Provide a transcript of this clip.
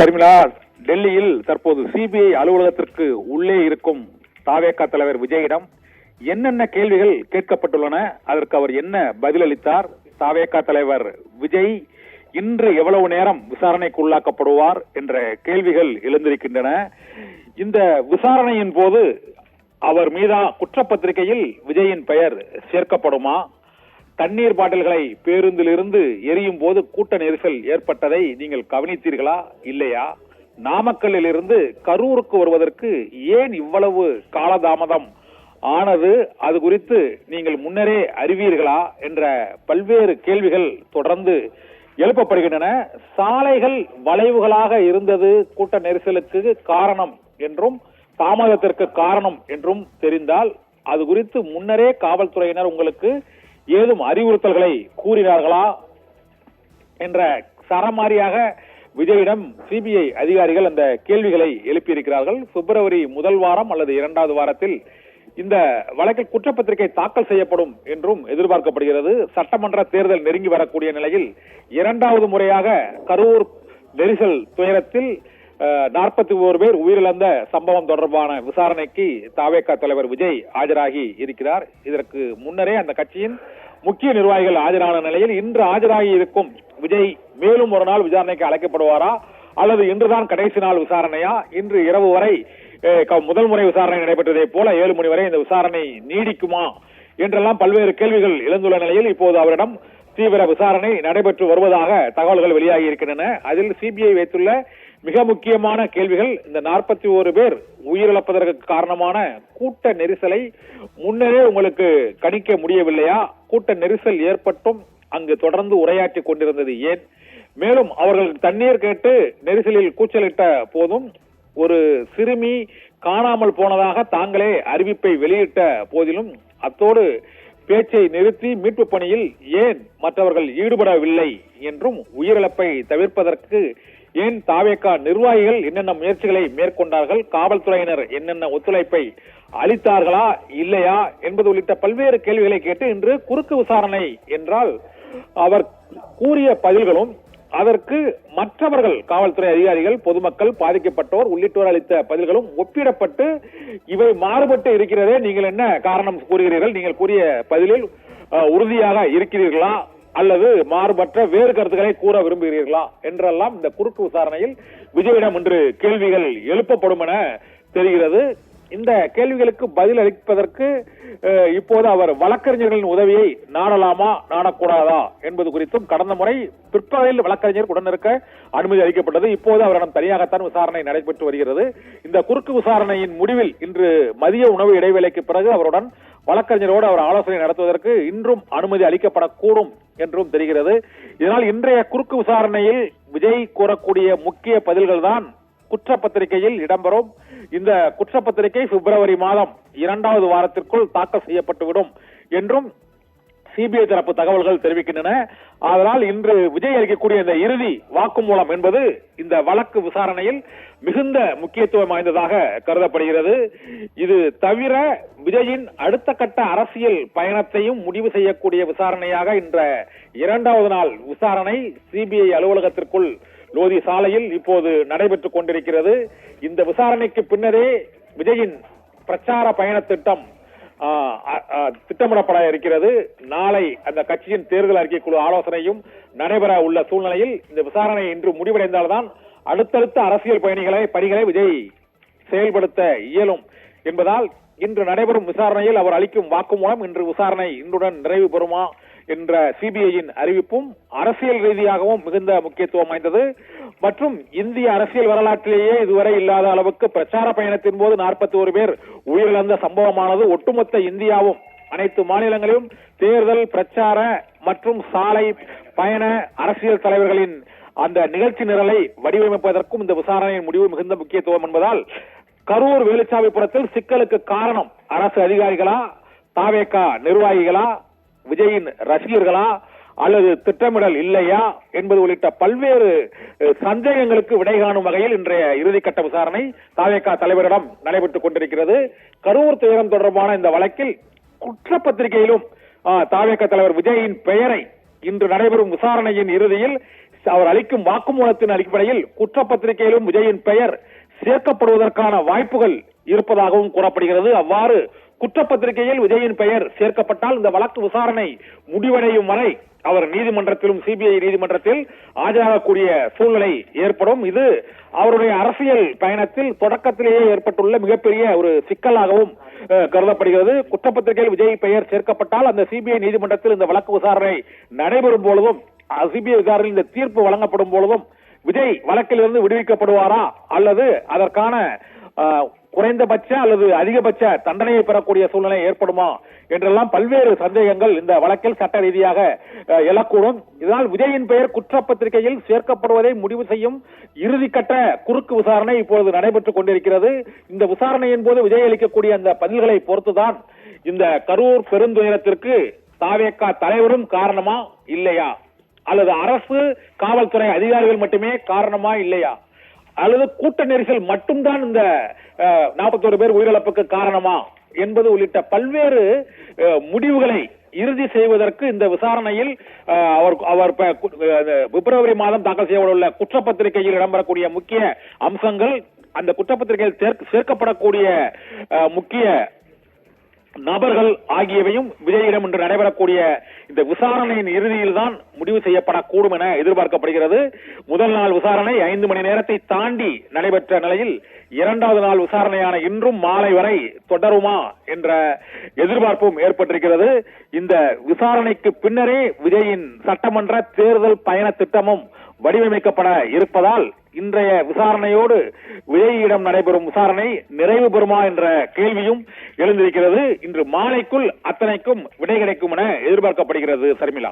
ஷர்மிளா, டெல்லியில் தற்போது சிபிஐ அலுவலகத்திற்கு உள்ளே இருக்கும் தாவேகா தலைவர் விஜயிடம் என்னென்ன கேள்விகள் கேட்கப்பட்டுள்ளன, அதற்கு அவர் என்ன பதிலளித்தார், தாவேகா தலைவர் விஜய் இன்று எவ்வளவு நேரம் விசாரணைக்கு உள்ளாக்கப்படுவார் என்ற கேள்விகள் எழுந்திருக்கின்றன. இந்த விசாரணையின் போது அவர் மீதான குற்றப்பத்திரிகையில் விஜயின் பெயர் சேர்க்கப்படுமா? தண்ணீர் பாட்டில்களை பேருந்திலிருந்து எரியும் போது கூட்ட நெரிசல் ஏற்பட்டதை நீங்கள் கவனித்தீர்களா இல்லையா? நாமக்கல்லில் இருந்து கரூருக்கு வருவதற்கு ஏன் இவ்வளவு காலதாமதம் ஆனது, அது குறித்து நீங்கள் முன்னரே அறிவீர்களா என்ற பல்வேறு கேள்விகள் தொடர்ந்து எழுப்பப்படுகின்றன. சாலைகள் வளைவுகளாக இருந்தது கூட்ட நெரிசலுக்கு காரணம் என்றும் தாமதத்திற்கு காரணம் என்றும் தெரிந்தால் அது குறித்து முன்னரே காவல்துறையினர் உங்களுக்கு ஏதும் அறிவுறுத்தல்களை கூறினார்களா என்ற சரமாரியாக விஜயிடம் சிபிஐ அதிகாரிகள் அந்த கேள்விகளை எழுப்பியிருக்கிறார்கள். பிப்ரவரி முதல் வாரம் அல்லது இரண்டாவது வாரத்தில் இந்த வழக்கில் குற்றப்பத்திரிகை தாக்கல் செய்யப்படும் என்றும் எதிர்பார்க்கப்படுகிறது. சட்டமன்ற தேர்தல் நெருங்கி வரக்கூடிய நிலையில் இரண்டாவது முறையாக கரூர் நெரிசல் துயரத்தில் 41 பேர் உயிரிழந்த சம்பவம் தொடர்பான விசாரணைக்கு தாவேகா தலைவர் விஜய் ஆஜராகி இருக்கிறார். இதற்கு முன்னரே அந்த கட்சியின் முக்கிய நிர்வாகிகள் ஆஜரான நிலையில் இன்று ஆஜராகி இருக்கும் விஜய் மேலும் ஒரு நாள் விசாரணைக்கு அழைக்கப்படுவாரா அல்லது இன்றுதான் கடைசி நாள் விசாரணையா? இன்று இரவு வரை முதல் முறை விசாரணை நடைபெற்றதை போல 7 மணி வரை இந்த விசாரணை நீடிக்குமா என்றெல்லாம் பல்வேறு கேள்விகள் எழுந்துள்ள நிலையில் இப்போது அவரிடம் தீவிர விசாரணை நடைபெற்று வருவதாக தகவல்கள் வெளியாகி இருக்கின்றன. அதில் சிபிஐ வைத்துள்ள மிக முக்கியமான கேள்விகள், இந்த 41 பேர் உயிரிழப்பதற்கு காரணமான கூட்ட நெரிசலை முன்னரே உங்களுக்கு கணிக்க முடியவில்லையா? கூட்ட நெரிசல் ஏற்பட்டும் அங்கு தொடர்ந்து உரையாற்றி கொண்டிருந்தது ஏன்? மேலும் அவர்கள் தண்ணீர் கேட்டு நெரிசலில் கூச்சலிட்ட போதும் ஒரு சிறுமி காணாமல் போனதாக தாங்களே அறிவிப்பை வெளியிட்ட போதிலும் அத்தோடு பேச்சை நிறுத்தி மீட்பு பணியில் ஏன் மற்றவர்கள் ஈடுபடவில்லை என்றும் உயிரிழப்பை தவிர்ப்பதற்கு ஏன் தாவேகா நிர்வாகிகள் என்னென்ன முயற்சிகளை மேற்கொண்டார்கள், காவல்துறையினர் என்னென்ன ஒத்துழைப்பை அளித்தார்களா இல்லையா என்பது உள்ளிட்ட பல்வேறு கேள்விகளை கேட்டு இன்று குறுக்கு விசாரணை என்றால் அவர் கூறிய பதில்களும் அதற்கு மற்றவர்கள் காவல்துறை அதிகாரிகள், பொதுமக்கள், பாதிக்கப்பட்டோர் உள்ளிட்டோர் அளித்த பதில்களும் ஒப்பிடப்பட்டு இவை மாறுபட்டு இருக்கிறதே, நீங்கள் என்ன காரணம் கூறுகிறீர்கள், நீங்கள் கூறிய பதிலில் உறுதியாக இருக்கிறீர்களா அல்லது மாறுபட்ட வேறு கருத்துக்களை கூற விரும்புகிறீர்களா என்றெல்லாம் இந்த குறுக்கு விசாரணையில் விஜயிடம் இன்று கேள்விகள் எழுப்பப்படும் என தெரிகிறது. இந்த கேள்விகளுக்கு பதில் அளிப்பதற்கு இப்போது அவர் வழக்கறிஞர்களின் உதவியை நாடலாமா நாடக்கூடாதா என்பது குறித்தும் கடந்த முறை பிற்பகலில் வழக்கறிஞர் உடனிருக்க அனுமதி அளிக்கப்பட்டது. இப்போது அவரிடம் தனியாகத்தான் விசாரணை நடைபெற்று வருகிறது. இந்த குறுக்கு விசாரணையின் முடிவில் இன்று மதிய உணவு இடைவேளைக்கு பிறகு அவருடன் வழக்கறிஞரோடு அவர் ஆலோசனை நடத்துவதற்கு இன்றும் அனுமதி அளிக்கப்படக்கூடும் என்றும் தெரிகிறது. இதனால் இன்றைய குறுக்கு விசாரணையில் விஜய் கூறக்கூடிய முக்கிய பதில்கள் தான் குற்றப்பத்திரிகையில் இடம்பெறும். இந்த குற்றப்பத்திரிகை பிப்ரவரி மாதம் 2வது வாரத்திற்குள் தாக்கல் செய்யப்பட்டுவிடும் என்றும் சிபிஐ தரப்பு தகவல்கள் தெரிவிக்கின்றன. அதனால் இன்று விஜய் அளிக்கக்கூடிய இந்த இறுதி வாக்குமூலம் என்பது இந்த வழக்கு விசாரணையில் மிகுந்த முக்கியத்துவம் வாய்ந்ததாக கருதப்படுகிறது. இது தவிர விஜயின் அடுத்த கட்ட அரசியல் பயணத்தையும் முடிவு செய்யக்கூடிய விசாரணையாக இன்ற 2வது நாள் விசாரணை சிபிஐ அலுவலகத்திற்குள் லோதி சாலையில் இப்போது நடைபெற்றுக் கொண்டிருக்கிறது. இந்த விசாரணைக்கு பின்னரே விஜயின் பிரச்சார பயண திட்டம் திட்டமிடப்பட இருக்கிறது. நாளை அந்த கட்சியின் தேர்தல் அறிக்கை குழு ஆலோசனையும் நடைபெற உள்ள சூழ்நிலையில் இந்த விசாரணை இன்று முடிவடைந்தால்தான் அடுத்தடுத்த அரசியல் பணிகளை விஜய் செயல்படுத்த இயலும் என்பதால் இன்று நடைபெறும் விசாரணையில் அவர் அளிக்கும் வாக்குமூலம் இன்று விசாரணை இன்றுடன் நிறைவு பெறுமா என்ற சிபிஐயின் அறிவிப்பும் அரசியல் ரீதியாகவும் மிகுந்த முக்கியத்துவம் வாய்ந்தது. மற்றும் இந்திய அரசியல் வரலாற்றிலேயே இதுவரை இல்லாத அளவுக்கு பிரச்சார பயணத்தின் போது 41 பேர் உயிரிழந்த சம்பவமானது ஒட்டுமொத்த இந்தியாவும் அனைத்து மாநிலங்களிலும் தேர்தல் பிரச்சார மற்றும் சாலை பயண அரசியல் தலைவர்களின் அந்த நிகழ்ச்சி நிரலை வடிவமைப்பதற்கும் இந்த விசாரணையின் முடிவு மிகுந்த முக்கியத்துவம் என்பதால் கரூர் வேலுச்சாமிபுரத்தில் சிக்கலுக்கு காரணம் அரசு அதிகாரிகளா, தாவேகா நிர்வாகிகளா, விஜயின் ரசிகர்களா அல்லது திட்டமிடல் இல்லையா என்பது உள்ளிட்ட பல்வேறு சந்தேகங்களுக்கு விடை காணும் வகையில் இன்றைய இறுதிக்கட்ட விசாரணை தாவேகா தலைவரிடம் நடைபெற்றுக் கொண்டிருக்கிறது. கரூர் துயரம் தொடர்பான இந்த வழக்கில் குற்றப்பத்திரிகையிலும் தாவேகா தலைவர் விஜயின் பெயரை இன்று நடைபெறும் விசாரணையின் இறுதியில் அவர் அளிக்கும் வாக்குமூலத்தின் அடிப்படையில் குற்றப்பத்திரிகையிலும் விஜயின் பெயர் சேர்க்கப்படுவதற்கான வாய்ப்புகள் இருப்பதாகவும் கூறப்படுகிறது. அவ்வாறு குற்றப்பத்திரிகையில் விஜயின் பெயர் சேர்க்கப்பட்டால் இந்த வழக்கு விசாரணை முடிவடையும் வரை அவர் நீதிமன்றத்திலும் சிபிஐ நீதிமன்றத்தில் ஆஜராகக்கூடிய சூழ்நிலை ஏற்படும். இது அவருடைய அரசியல் பயணத்தில் தொடக்கத்திலேயே ஏற்பட்டுள்ள மிகப்பெரிய ஒரு சிக்கலாகவும் கருதப்படுகிறது. குற்றப்பத்திரிகையில் விஜய் பெயர் சேர்க்கப்பட்டால் அந்த சிபிஐ நீதிமன்றத்தில் இந்த வழக்கு விசாரணை நடைபெறும் பொழுதும், சிபிஐ விசாரணையில் இந்த தீர்ப்பு வழங்கப்படும் பொழுதும் விஜய் வழக்கிலிருந்து விடுவிக்கப்படுவாரா அல்லது அதற்கான குறைந்தபட்ச அல்லது அதிகபட்ச தண்டனையை பெறக்கூடிய சூழ்நிலை ஏற்படுமா என்றெல்லாம் பல்வேறு சந்தேகங்கள் இந்த வழக்கில் சட்ட ரீதியாக எழக்கூடும். இதனால் விஜயின் பெயர் குற்றப்பத்திரிகையில் சேர்க்கப்படுவதை முடிவு செய்யும் இறுதிக்கட்ட குறுக்கு விசாரணை இப்பொழுது நடைபெற்றுக் கொண்டிருக்கிறது. இந்த விசாரணையின் போது விஜய் அளிக்கக்கூடிய அந்த பதில்களை பொறுத்துதான் இந்த கரூர் பெருந்துயரத்திற்கு தாவேகா தலைவரும் காரணமா இல்லையா, அல்லது அரசு காவல்துறை அதிகாரிகள் மட்டுமே காரணமா இல்லையா, அல்லது கூட்ட நெரிசல் மட்டும்தான் இந்த 41 பேர் உயிரிழப்புக்கு காரணமா என்பது உள்ளிட்ட பல்வேறு முடிவுகளை இறுதி செய்வதற்கு இந்த விசாரணையில் அவர் பிப்ரவரி மாதம் தாக்கல் செய்யப்பட்டுள்ள குற்றப்பத்திரிகையில் இடம்பெறக்கூடிய முக்கிய அம்சங்கள், அந்த குற்றப்பத்திரிகையில் சேர்க்கப்படக்கூடிய முக்கிய நபர்கள் ஆகியவையும் விஜயிடம் இன்று நடைபெறக்கூடிய இந்த விசாரணையின் இறுதியில் தான் முடிவு செய்யப்படக்கூடும் என எதிர்பார்க்கப்படுகிறது. முதல் நாள் விசாரணை 5 மணி நேரத்தை தாண்டி நடைபெற்ற நிலையில் இரண்டாவது நாள் விசாரணையான இன்றும் மாலை வரை தொடருமா என்ற எதிர்பார்ப்பும் ஏற்பட்டிருக்கிறது. இந்த விசாரணைக்கு பின்னரே விஜயின் சட்டமன்ற தேர்தல் பயண திட்டமும் வடிவமைக்கப்பட இருப்பதால் இன்றைய விசாரணையோடு விஜயிடம் நடைபெறும் விசாரணை நிறைவு பெறுமா என்ற கேள்வியும் எழுந்திருக்கிறது. இன்று மாலைக்குள் அத்தனைக்கும் விடை கிடைக்கும் என எதிர்பார்க்கப்படுகிறது. சர்மிளா.